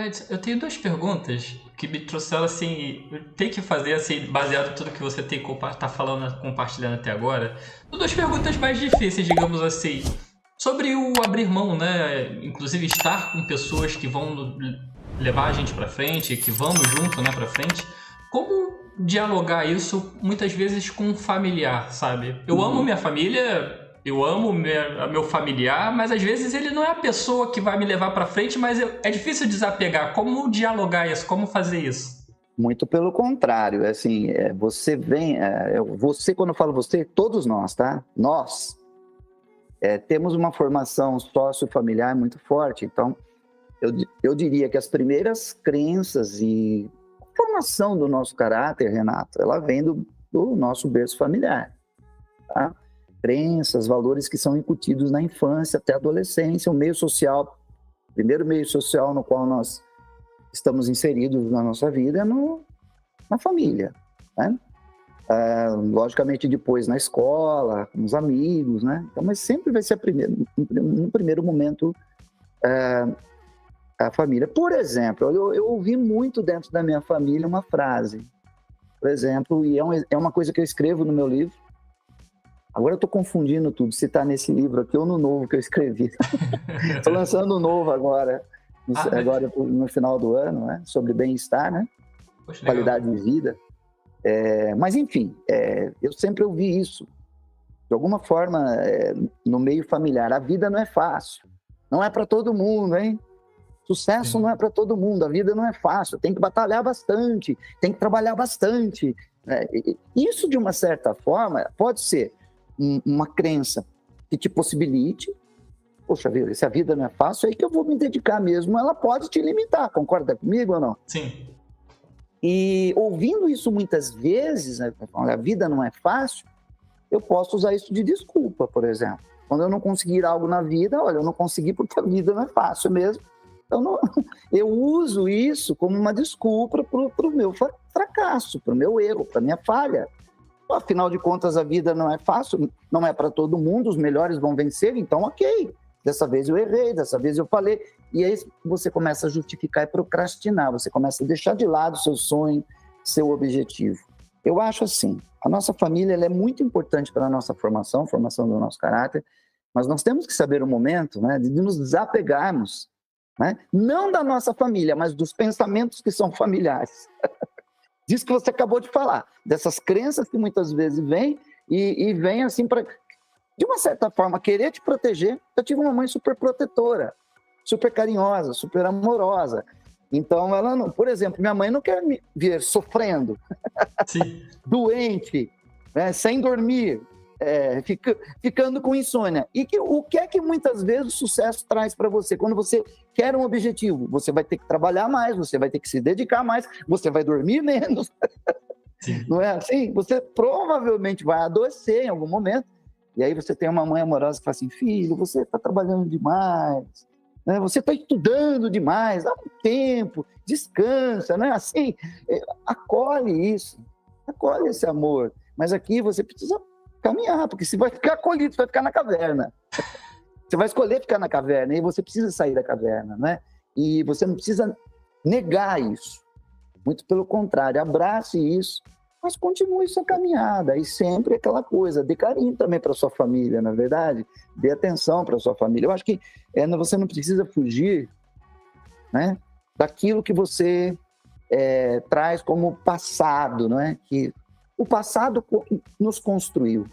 Mas eu tenho duas perguntas que me trouxeram assim, eu tenho que fazer assim, baseado em tudo que você tem tá falando, compartilhando até agora. Duas perguntas mais difíceis, digamos assim, sobre o abrir mão, né? Inclusive estar com pessoas que vão levar a gente pra frente, que vamos junto, né, pra frente. Como dialogar isso muitas vezes com um familiar, sabe? Eu amo minha família. Eu amo meu familiar, mas às vezes ele não é a pessoa que vai me levar para frente, mas é difícil desapegar. Como dialogar isso? Como fazer isso? Muito pelo contrário, assim, você vem, você, quando eu falo você, todos nós, tá? Nós temos uma formação sociofamiliar muito forte, então eu diria que as primeiras crenças e formação do nosso caráter, Renato, ela vem do nosso berço familiar, tá? Crenças, valores que são incutidos na infância até a adolescência, o meio social, o primeiro meio social no qual nós estamos inseridos na nossa vida é na família, né? Logicamente depois na escola, com os amigos, né? Então, mas sempre vai ser no primeiro momento a família. Por exemplo, eu ouvi muito dentro da minha família uma frase, por exemplo, e é uma coisa que eu escrevo no meu livro. Agora eu estou confundindo tudo, se está nesse livro aqui ou no novo que eu escrevi. Estou lançando um novo agora no final do ano, né? Sobre bem-estar, né? Poxa, qualidade de vida. Mas, enfim, eu sempre ouvi isso. De alguma forma, no meio familiar, a vida não é fácil. Não é para todo mundo, hein? Sucesso não é para todo mundo, a vida não é fácil. Tem que batalhar bastante, tem que trabalhar bastante. Isso, de uma certa forma, pode ser uma crença que te possibilite, poxa vida, se a vida não é fácil, é aí que eu vou me dedicar mesmo, ela pode te limitar, concorda comigo ou não? Sim. E ouvindo isso muitas vezes, né, a vida não é fácil, eu posso usar isso de desculpa, por exemplo. Quando eu não conseguir algo na vida, olha, eu não consegui porque a vida não é fácil mesmo, então eu uso isso como uma desculpa para o meu fracasso, para o meu erro, para a minha falha. Afinal de contas, a vida não é fácil, não é para todo mundo, os melhores vão vencer, então ok, dessa vez eu errei, dessa vez eu falei, e aí você começa a justificar e procrastinar, você começa a deixar de lado seu sonho, seu objetivo. Eu acho assim, a nossa família ela é muito importante para a nossa formação do nosso caráter, mas nós temos que saber o momento, né, de nos desapegarmos, né, não da nossa família, mas dos pensamentos que são familiares. Disso que você acabou de falar, dessas crenças que muitas vezes vêm e vêm assim para, de uma certa forma, querer te proteger. Eu tive uma mãe super protetora, super carinhosa, super amorosa. Então, ela não, por exemplo, minha mãe não quer me ver sofrendo, doente, né, sem dormir, ficando com insônia. E o que é que muitas vezes o sucesso traz para você? Quando você quer um objetivo, você vai ter que trabalhar mais, você vai ter que se dedicar mais, você vai dormir menos. Não é assim? Você provavelmente vai adoecer em algum momento. E aí você tem uma mãe amorosa que fala assim, filho, você está trabalhando demais, né? Você está estudando demais, dá um tempo, descansa, né? Assim, acolhe isso, acolhe esse amor. Mas aqui você precisa caminhar, porque se vai ficar acolhido, você vai ficar na caverna. Você vai escolher ficar na caverna e você precisa sair da caverna, né? E você não precisa negar isso. Muito pelo contrário, abrace isso, mas continue sua caminhada. E sempre aquela coisa, dê carinho também para sua família, na verdade, dê atenção para sua família. Eu acho que você não precisa fugir, né, daquilo que você traz como passado, não é? Que o passado nos construiu.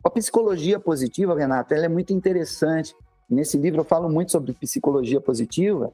A psicologia positiva, Renata, ela é muito interessante. Nesse livro eu falo muito sobre psicologia positiva,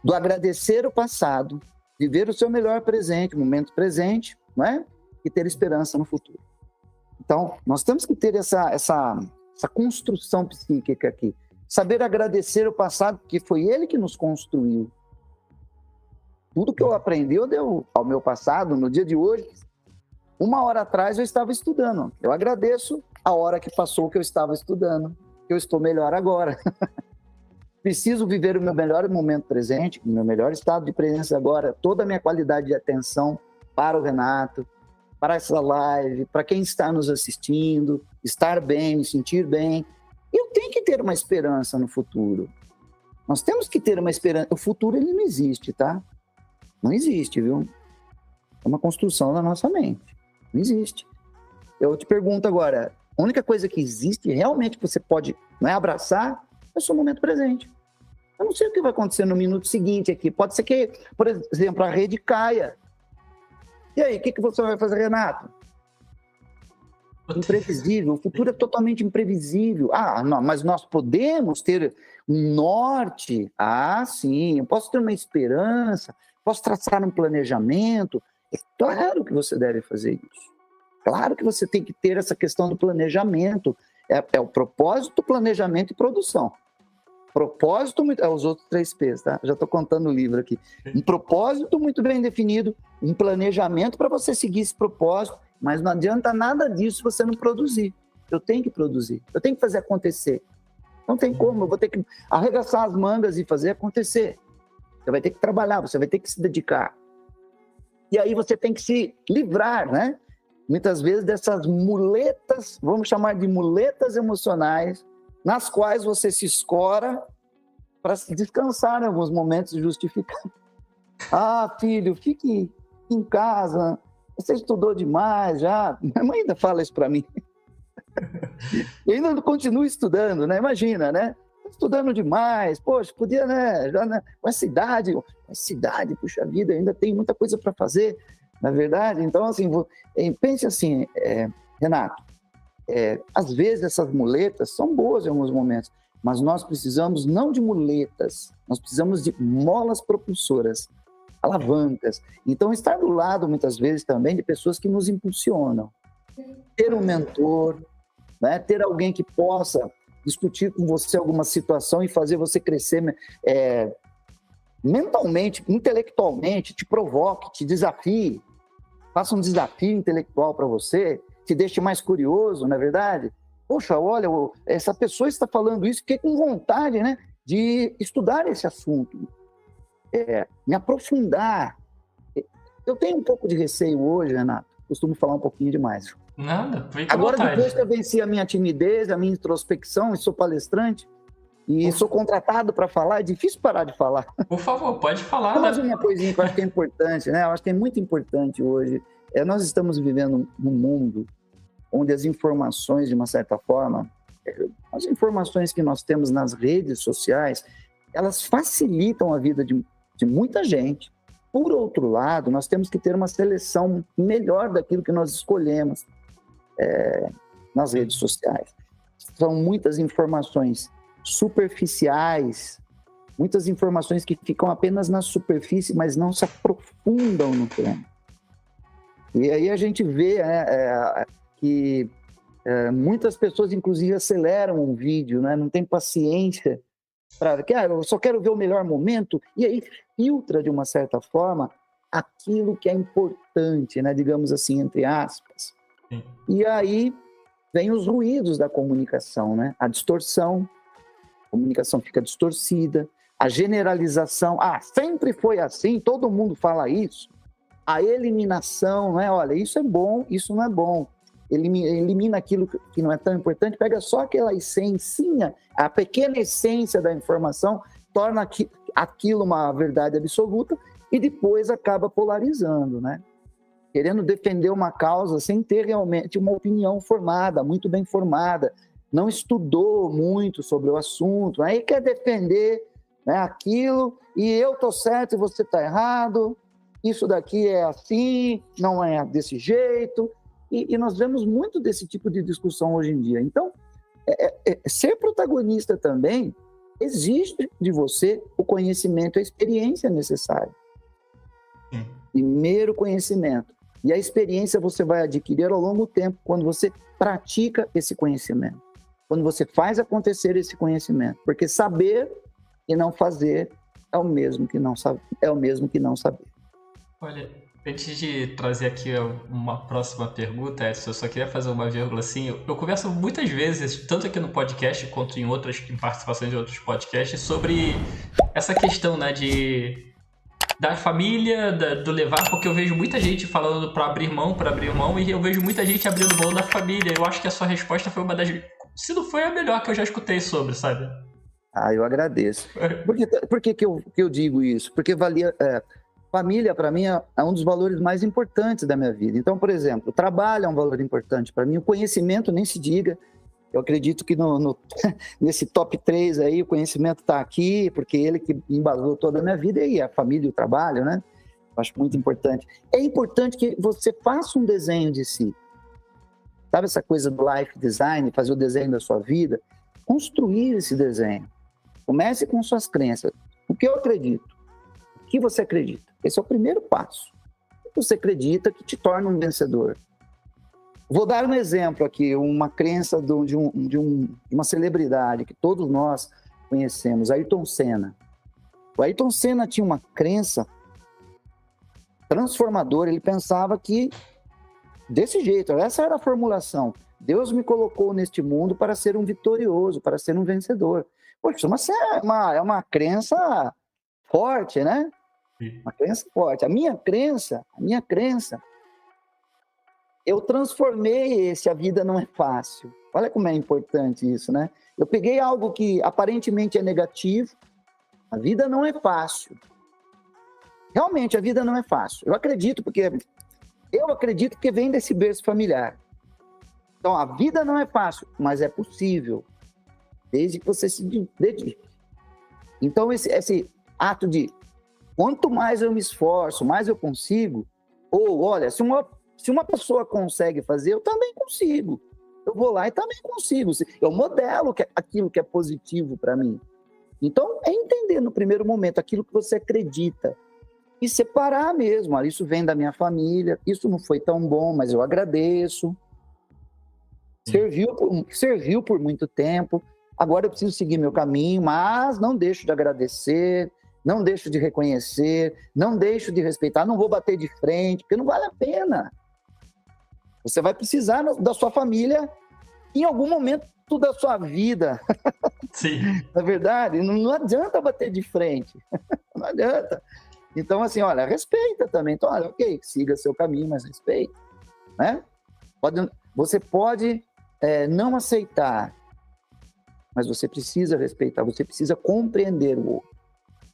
do agradecer o passado, viver o seu melhor presente, o momento presente, não é? E ter esperança no futuro. Então, nós temos que ter essa construção psíquica aqui. Saber agradecer o passado, porque foi ele que nos construiu. Tudo que eu aprendi, eu devo ao meu passado, no dia de hoje. 1 hora atrás eu estava estudando. Eu agradeço a hora que passou que eu estava estudando, que eu estou melhor agora. Preciso viver o meu melhor momento presente, o meu melhor estado de presença agora, toda a minha qualidade de atenção para o Renato, para essa live, para quem está nos assistindo, estar bem, me sentir bem. Eu tenho que ter uma esperança no futuro. Nós temos que ter uma esperança. O futuro, ele não existe, tá? Não existe, viu? É uma construção da nossa mente. Não existe. Eu te pergunto agora, a única coisa que existe, realmente, que você pode, não é, abraçar, é o seu momento presente. Eu não sei o que vai acontecer no minuto seguinte aqui. Pode ser que, por exemplo, a rede caia. E aí, o que você vai fazer, Renato? Imprevisível. O futuro é totalmente imprevisível. Não, mas nós podemos ter um norte. Sim. Eu posso ter uma esperança. Posso traçar um planejamento. É claro que você deve fazer isso. Claro que você tem que ter essa questão do planejamento. É o propósito, planejamento e produção. Propósito, os outros 3 P's, tá? Já estou contando o livro aqui. Um propósito muito bem definido, um planejamento para você seguir esse propósito, mas não adianta nada disso se você não produzir. Eu tenho que produzir, eu tenho que fazer acontecer. Não tem como, eu vou ter que arregaçar as mangas e fazer acontecer. Você vai ter que trabalhar, você vai ter que se dedicar. E aí você tem que se livrar, né? Muitas vezes dessas muletas, vamos chamar de muletas emocionais, nas quais você se escora para descansar em alguns momentos e justificar. Filho, fique em casa, você estudou demais já. Minha mãe ainda fala isso para mim. E ainda continua estudando, né? Imagina, né? Estudando demais, poxa, podia, né? Já, né? Com essa idade, puxa vida, ainda tem muita coisa para fazer, na verdade. Então, assim, pense assim, Renato, às vezes essas muletas são boas em alguns momentos, mas nós precisamos não de muletas, nós precisamos de molas propulsoras, alavancas. Então, estar do lado, muitas vezes, também de pessoas que nos impulsionam. Ter um mentor, né? Ter alguém que possa discutir com você alguma situação e fazer você crescer mentalmente, intelectualmente, te provoque, te desafie, faça um desafio intelectual para você, te deixe mais curioso, não é verdade? Poxa, olha, essa pessoa está falando isso, fiquei com vontade, né, de estudar esse assunto, me aprofundar. Eu tenho um pouco de receio hoje, Renato, costumo falar um pouquinho demais. Nada, fica à Agora, vontade. depois que eu venci a minha timidez, a minha introspecção, e sou palestrante, e sou contratado para falar, é difícil parar de falar. Por favor, pode falar. Mais uma coisinha que eu acho que é importante, né? Eu acho que é muito importante hoje. Nós estamos vivendo num mundo onde as informações, de uma certa forma, as informações que nós temos nas redes sociais, elas facilitam a vida de muita gente. Por outro lado, nós temos que ter uma seleção melhor daquilo que nós escolhemos nas redes sociais. São muitas informações superficiais, muitas informações que ficam apenas na superfície, mas não se aprofundam no tema. E aí a gente vê que muitas pessoas, inclusive, aceleram um vídeo, né? Não tem paciência para que eu só quero ver o melhor momento, e aí filtra, de uma certa forma, aquilo que é importante, né? Digamos assim, entre aspas. Sim. E aí vem os ruídos da comunicação, né? A distorção, a comunicação fica distorcida, a generalização, sempre foi assim, todo mundo fala isso. A eliminação, né? Olha, isso é bom, isso não é bom. Elimina aquilo que não é tão importante, pega só aquela essencinha, a pequena essência da informação, torna aquilo uma verdade absoluta e depois acaba polarizando, né? Querendo defender uma causa sem ter realmente uma opinião formada, muito bem formada, não estudou muito sobre o assunto, aí quer defender, né, aquilo, e eu estou certo e você está errado, isso daqui é assim, não é desse jeito, e nós vemos muito desse tipo de discussão hoje em dia. Então, ser protagonista também exige de você o conhecimento, a experiência necessária. Primeiro conhecimento. E a experiência você vai adquirir ao longo do tempo, quando você pratica esse conhecimento. Quando você faz acontecer esse conhecimento. Porque saber e não fazer é o mesmo que não saber. Olha, antes de trazer aqui uma próxima pergunta, Edson, eu só queria fazer uma vírgula assim. Eu converso muitas vezes, tanto aqui no podcast quanto em participações de outros podcasts, sobre essa questão, né, da família, do levar, porque eu vejo muita gente falando para abrir mão, e eu vejo muita gente abrindo mão da família. Eu acho que a sua resposta foi uma das... Se não foi a melhor que eu já escutei sobre, sabe? Eu agradeço. Por que eu digo isso? Porque família, para mim, é um dos valores mais importantes da minha vida. Então, por exemplo, o trabalho é um valor importante para mim, o conhecimento nem se diga. Eu acredito que nesse top 3 aí, o conhecimento está aqui, porque ele que embasou toda a minha vida, e a família e o trabalho, né? Eu acho muito importante. É importante que você faça um desenho de si. Sabe essa coisa do life design, fazer o desenho da sua vida? Construir esse desenho. Comece com suas crenças. O que eu acredito? O que você acredita? Esse é o primeiro passo. O que você acredita que te torna um vencedor? Vou dar um exemplo aqui, uma crença de uma celebridade que todos nós conhecemos, Ayrton Senna. O Ayrton Senna tinha uma crença transformadora, ele pensava que desse jeito, essa era a formulação. Deus me colocou neste mundo para ser um vitorioso, para ser um vencedor. Poxa, é uma crença forte, né? Uma crença forte. A minha crença, eu transformei a vida não é fácil. Olha como é importante isso, né? Eu peguei algo que aparentemente é negativo, a vida não é fácil. Realmente, a vida não é fácil. Eu acredito porque vem desse berço familiar. Então, a vida não é fácil, mas é possível, desde que você se dedique. Então, esse ato de quanto mais eu me esforço, mais eu consigo, ou olha, se uma pessoa consegue fazer, eu também consigo. Eu vou lá e também consigo. Eu modelo aquilo que é positivo para mim. Então, é entender no primeiro momento aquilo que você acredita e separar mesmo. Olha, isso vem da minha família, isso não foi tão bom, mas eu agradeço. Serviu por muito tempo, agora eu preciso seguir meu caminho, mas não deixo de agradecer, não deixo de reconhecer, não deixo de respeitar, não vou bater de frente, porque não vale a pena. Você vai precisar da sua família em algum momento da sua vida. Sim. Na verdade, não adianta bater de frente. Não adianta. Então, assim, olha, respeita também. Então, olha, ok, siga seu caminho, mas respeita. Né? Você pode não aceitar, mas você precisa respeitar, você precisa compreender o outro.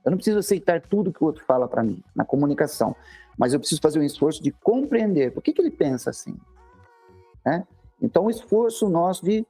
Eu não preciso aceitar tudo que o outro fala para mim, na comunicação, mas eu preciso fazer um esforço de compreender por que ele pensa assim. Né? Então, o esforço nosso de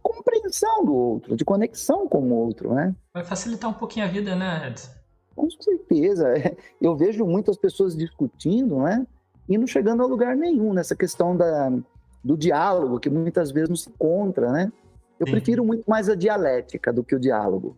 compreensão do outro, de conexão com o outro. Né? Vai facilitar um pouquinho a vida, né, Edson? Com certeza. Eu vejo muitas pessoas discutindo, né? E não chegando a lugar nenhum nessa questão do diálogo, que muitas vezes não se encontra, né? Eu prefiro muito mais a dialética do que o diálogo.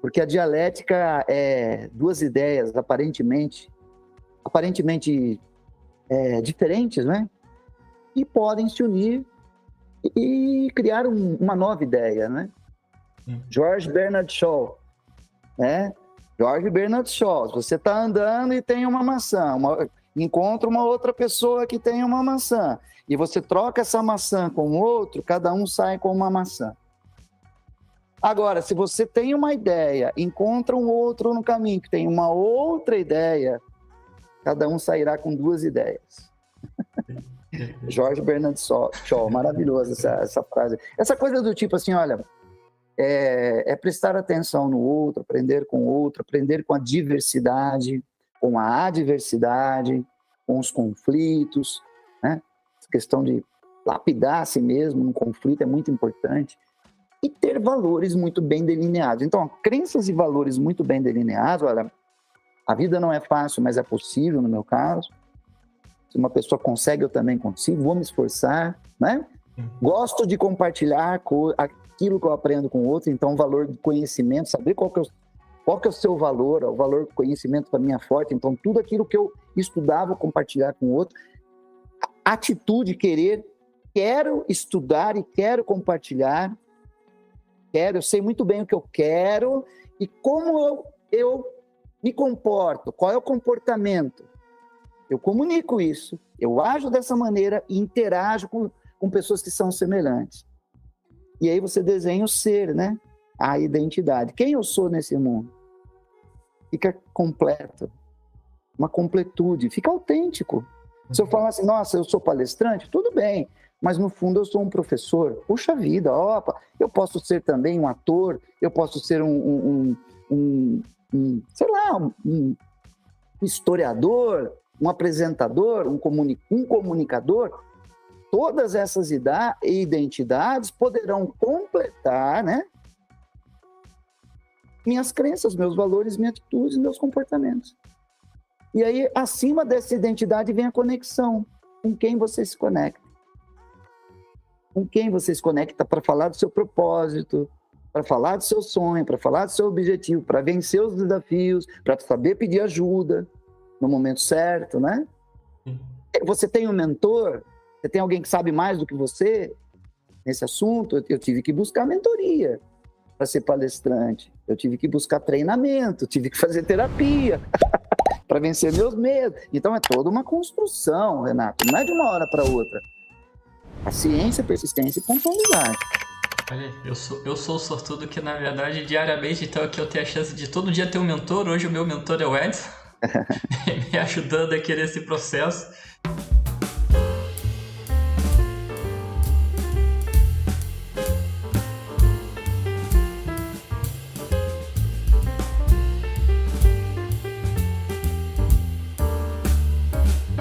Porque a dialética é duas ideias aparentemente diferentes, né? E podem se unir e criar uma nova ideia, né? George Bernard Shaw, né? George Bernard Shaw, você está andando e tem uma maçã, encontra uma outra pessoa que tem uma maçã, e você troca essa maçã com outro, cada um sai com uma maçã. Agora, se você tem uma ideia, encontra um outro no caminho que tem uma outra ideia, cada um sairá com duas ideias. George Bernard Shaw, maravilhoso essa frase. Essa coisa do tipo assim, olha, é prestar atenção no outro, aprender com a diversidade, com a adversidade, com os conflitos, né? Essa questão de lapidar a si mesmo num conflito é muito importante. E ter valores muito bem delineados. Então, crenças e valores muito bem delineados, olha, a vida não é fácil, mas é possível no meu caso. Se uma pessoa consegue, eu também consigo, vou me esforçar, né? Gosto de compartilhar aquilo que eu aprendo com o outro, então o valor do conhecimento, saber qual que é o seu valor, o valor do conhecimento para mim é forte, então tudo aquilo que eu estudava, compartilhar com o outro. Atitude, quero estudar e quero compartilhar, eu sei muito bem o que eu quero e como eu me comporto, qual é o comportamento. Eu comunico isso, eu ajo dessa maneira e interajo com pessoas que são semelhantes. E aí você desenha o ser, né? A identidade. Quem eu sou nesse mundo? Fica completo. Uma completude. Fica autêntico. Se eu falar assim, nossa, eu sou palestrante, tudo bem. mas no fundo eu sou um professor. Puxa vida, opa, eu posso ser também um ator, eu posso ser sei lá, um historiador, um apresentador, um comunicador. Todas essas identidades poderão completar, né, minhas crenças, meus valores, minhas atitudes, meus comportamentos. E aí, acima dessa identidade, vem a conexão. Com quem você se conecta. Com quem você se conecta para falar do seu propósito, para falar do seu sonho, para falar do seu objetivo, para vencer os desafios, para saber pedir ajuda no momento certo, né? Você tem um mentor, você tem alguém que sabe mais do que você nesse assunto. Eu tive que buscar mentoria para ser palestrante, eu tive que buscar treinamento, tive que fazer terapia para vencer meus medos. Então é toda uma construção, Renato, não é de uma hora para outra. Paciência, persistência e pontualidade. Olha, eu sou o sortudo que, na verdade, diariamente, então, aqui eu tenho a chance de todo dia ter um mentor. Hoje o meu mentor é o Edson, me ajudando aqui nesse processo.